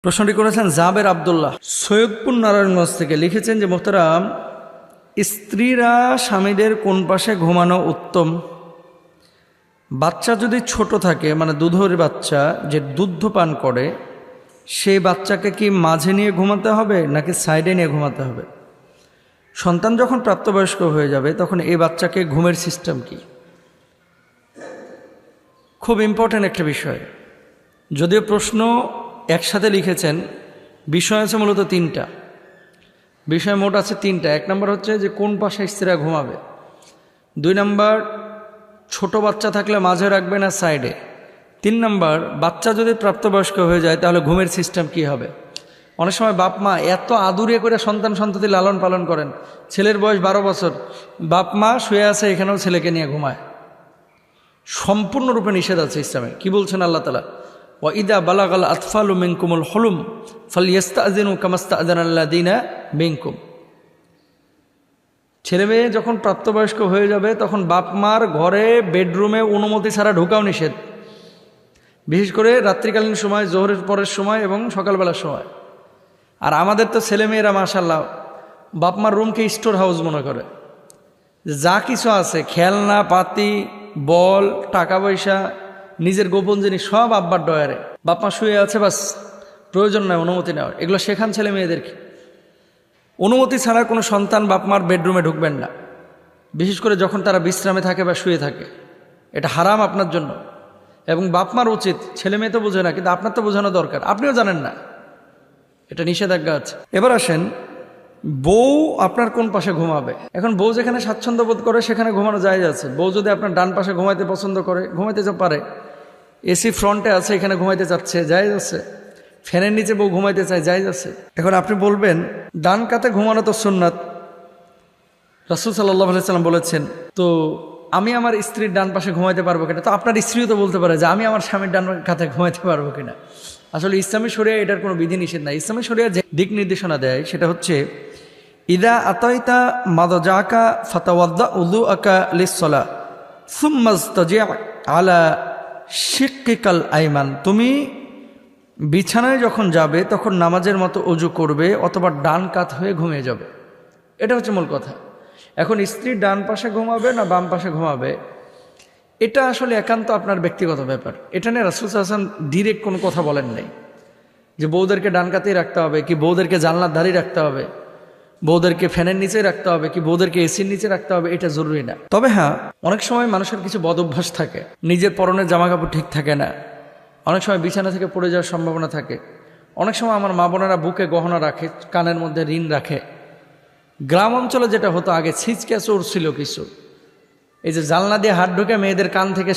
প্রশ্নটি করেছেন জাবের আব্দুল্লাহ সৈয়দপুর নারায়ণগঞ্জ থেকে। লিখেছেন যে মোহতারাম, স্ত্রীরা স্বামীদের কোন পাশে ঘুমানো উত্তম? বাচ্চা যদি ছোট থাকে, মানে দুধের বাচ্চা যে দুধ পান করে, সেই বাচ্চাকে কি মাঝে নিয়ে ঘুমাতে হবে নাকি সাইডে নিয়ে ঘুমাতে হবে? সন্তান যখন প্রাপ্তবয়স্ক হয়ে যাবে তখন এই বাচ্চাকে ঘুমের সিস্টেম কি? খুব ইম্পর্ট্যান্ট একটা বিষয়। যদিও প্রশ্ন একসাথে লিখেছেন, বিষয় আছে মূলত তিনটা। বিষয় মোট আছে তিনটা। এক নম্বর হচ্ছে যে কোন পাশে স্ত্রীরা ঘুমাবে। দুই নম্বর, ছোট বাচ্চা থাকলে মাঝে রাখবে না সাইডে। তিন নম্বর, বাচ্চা যদি প্রাপ্তবয়স্ক হয়ে যায় তাহলে ঘুমের সিস্টেম কি হবে? অনেক সময় বাপ মা এত আদুরে করে সন্তান সন্ততি লালন পালন করেন, ছেলের বয়স 12 বছর, বাপ মা শুয়ে আছে এখানেও ছেলেকে নিয়ে ঘুমায়। সম্পূর্ণরূপে নিষেধ আছে ইসলামে। কি বলছেন আল্লাহ তাআলা? ওয়াইদা বালাগাল আতফালু মিনকুমুল হুলুম ফালইস্তাযিনু কামাস্তাযানাল্লাযিনা মিনকুম। ছেলে মেয়ে যখন প্রাপ্তবয়স্ক হয়ে যাবে তখন বাপ মার ঘরে বেডরুমে অনুমতি ছাড়া ঢোকাও নিষেধ, বিশেষ করে রাত্রিকালীন সময়, জোহরের পরের সময় এবং সকালবেলার সময়। আর আমাদের তো ছেলেমেয়েরা মাশাআল্লাহ বাপ মার রুমকে স্টোর হাউস মনে করে। যা কিছু আছে, খেলনা পাতি, বল, টাকা পয়সা, নিজের গোপন জিনিস সব আব্বার ডয়ারে। বাপ মা শুয়ে আছে, বাস প্রয়োজন নয় অনুমতি নেওয়ার। এগুলো শেখান ছেলে মেয়েদেরকে। অনুমতি ছাড়া কোনো সন্তান বাপ মার বেডরুমে ঢুকবেন না, বিশেষ করে যখন তারা বিশ্রামে থাকে বা শুয়ে থাকে। এটা হারাম আপনার জন্য। এবং বাপ মার উচিত, ছেলে মেয়ে তো বোঝে না, কিন্তু আপনার তো বোঝানো দরকার, আপনিও জানেন না, এটা নিষেধাজ্ঞা আছে। এবার আসেন, বউ আপনার কোন পাশে ঘুমাবে। এখন বউ যেখানে স্বাচ্ছন্দ্য বোধ করে সেখানে ঘুমানো জায়েজ আছে। বউ যদি আপনার ডান পাশে ঘুমাইতে পছন্দ করে, ঘুমাইতে পারে। এসি ফ্রন্টে আছে, এখানে ঘুমাইতে চাচ্ছে, জায়েজ আছে। ফ্যানের নিচে বউ ঘুমাইতে চায়, জায়েজ আছে। এখন আপনি বলবেন ডান কাতে ঘুমানো তো সুন্নাত, রাসূল সাল্লাল্লাহু আলাইহি সাল্লাম বলেছেন, তো আমি আমার স্ত্রীর ডান পাশে ঘুমাইতে পারবো কিনা? তো আপনার স্ত্রীও তো বলতে পারে যে আমি আমার স্বামীর ডান কাতে ঘুমাইতে পারবো কিনা। আসলে ইসলামী শরিয়া এটার কোনো বিধি নিষেধ নাই। ইসলামী শরিয়া যে দিক নির্দেশনা দেয় সেটা হচ্ছে, ইদা আতাইতা মাদাজাকা ফাতাওয়াদ্দা উযুআকা লিস-সালাহ সুম্মা ইসতাজি' আলা শিক্কিকাল আইমান। তুমি বিছানায় যখন যাবে তখন নামাজের মতো অজু করবে অথবা ডান কাত হয়ে ঘুমিয়ে যাবে। এটা হচ্ছে মূল কথা। এখন স্ত্রী ডান পাশে ঘুমাবে না বাম পাশে ঘুমাবে, এটা আসলে একান্ত আপনার ব্যক্তিগত ব্যাপার। এটা নিয়ে রাসূল সাল্লাল্লাহু আলাইহি ওয়াসাল্লাম ডিরেক্ট কোনো কথা বলেন নাই যে বউদেরকে ডান কাতেই রাখতে হবে, কি বউদেরকে জানলার ধারেই রাখতে হবে, বউদেরকে ফ্যানের নিচে রাখতে হবে, কি বউদেরকে এসির নিচে রাখতে হবে। এটা জরুরি না। তবে হ্যাঁ, অনেক সময় মানুষের কিছু বদ অভ্যাস থাকে। নিজের পরনের জামা কাপড় ঠিক থাকে না, অনেক সময় বিছানা থেকে পড়ে যাওয়ার সম্ভাবনা থাকে। অনেক সময় আমার মা বোনেরা বুকে গহনা রাখে, কানের মধ্যে ঋণ রাখে। গ্রাম অঞ্চলে যেটা হতো আগে, ছিচকে চোর ছিল কিছু, এই যে জানলা দিয়ে হাত ঢুকে মেয়েদের কান থেকে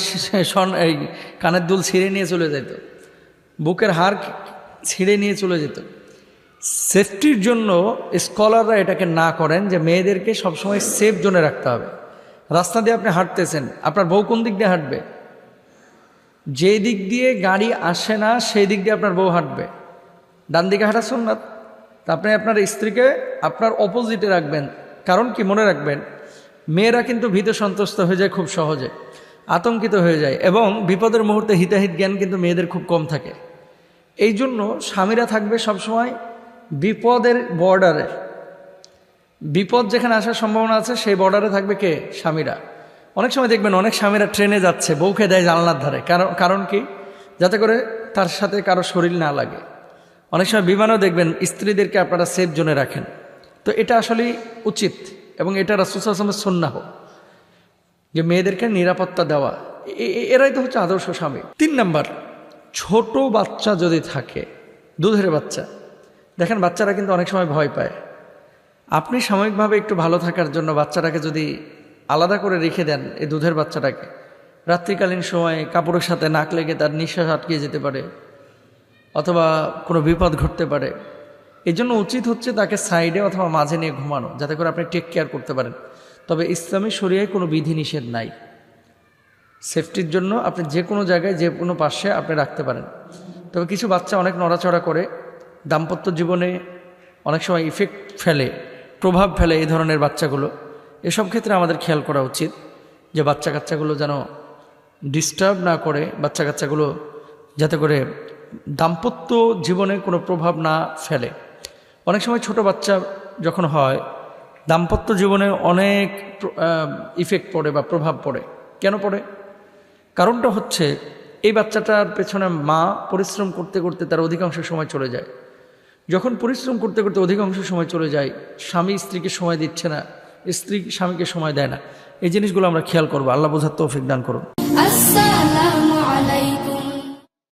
এই কানের দুল ছিঁড়ে নিয়ে চলে যেত, বুকের হাড় ছিঁড়ে নিয়ে চলে যেত। সেফটির জন্য স্কলাররা এটাকে না করেন যে মেয়েদেরকে সবসময় সেফ জোনে রাখতে হবে। রাস্তা দিয়ে আপনি হাঁটতেছেন, আপনার বউ কোন দিক দিয়ে হাঁটবে? যে দিক দিয়ে গাড়ি আসে না সেই দিক দিয়ে আপনার বউ হাঁটবে। ডান দিকে হাঁটা সুন্নাত। তা আপনি আপনার স্ত্রীকে আপনার অপোজিটে রাখবেন। কারণ কি, মনে রাখবেন, মেয়েরা কিন্তু ভীত সন্ত্রস্ত হয়ে যায় খুব সহজে, আতঙ্কিত হয়ে যায়, এবং বিপদের মুহূর্তে হিতাহিত জ্ঞান কিন্তু মেয়েদের খুব কম থাকে। এই জন্য স্বামীরা থাকবে সবসময় বিপদের বর্ডারে। বিপদ যেখানে আসার সম্ভাবনা আছে সেই বর্ডারে থাকবে কে? স্বামীরা। অনেক সময় দেখবেন অনেক স্বামীরা ট্রেনে যাচ্ছে, বউকে দেয় জানলার ধারে। কারণ কি? যাতে করে তার সাথে কারো শরীর না লাগে। অনেক সময় বিমানেও দেখবেন স্ত্রীদেরকে আপনারা সেফ জোনে রাখেন। তো এটা আসলেই উচিত, এবং এটা রাসূল সাল্লাল্লাহু আলাইহি ওয়াসাল্লামের সুন্নাহ যে মেয়েদেরকে নিরাপত্তা দেওয়া। এরাই তো হচ্ছে আদর্শ স্বামী। 3 নাম্বার, ছোট বাচ্চা যদি থাকে, দুধের বাচ্চা, দেখেন বাচ্চারা কিন্তু অনেক সময় ভয় পায়। আপনি সাময়িকভাবে একটু ভালো থাকার জন্য বাচ্চাটাকে যদি আলাদা করে রেখে দেন, এই দুধের বাচ্চাটাকে, রাত্রিকালীন সময়ে কাপড়ের সাথে নাক লেগে তার নিঃশ্বাস আটকে যেতে পারে, অথবা কোনো বিপদ ঘটতে পারে। এই জন্য উচিত হচ্ছে তাকে সাইডে অথবা মাঝে নিয়ে ঘুমানো, যাতে করে আপনি টেক কেয়ার করতে পারেন। তবে ইসলামী শরিয়ায় কোনো বিধি নিষেধ নাই। সেফটির জন্য আপনি যে কোনো জায়গায় যে কোনো পাশে আপনি রাখতে পারেন। তবে কিছু বাচ্চা অনেক নড়াচড়া করে, দাম্পত্য জীবনে অনেক সময় ইফেক্ট ফেলে, প্রভাব ফেলে এই ধরনের বাচ্চাগুলো। এসব ক্ষেত্রে আমাদের খেয়াল করা উচিত যে বাচ্চা কাচ্চাগুলো যেন ডিস্টার্ব না করে, বাচ্চা কাচ্চাগুলো যাতে করে দাম্পত্য জীবনে কোনো প্রভাব না ফেলে। অনেক সময় ছোট বাচ্চা যখন হয় দাম্পত্য জীবনে অনেক ইফেক্ট পড়ে বা প্রভাব পড়ে। কেন পড়ে? কারণটা হচ্ছে এই বাচ্চাটার পেছনে মা পরিশ্রম করতে করতে তার অধিকাংশ সময় চলে যায়। যখন পরিশ্রম করতে করতে অধিকাংশ সময় চলে যায়, স্বামী স্ত্রীকে সময় দিচ্ছে না, স্ত্রী স্বামীকে সময় দেয় না। এই জিনিসগুলো আমরা খেয়াল করবো। আল্লাহ বোঝার তৌফিক দান করুন।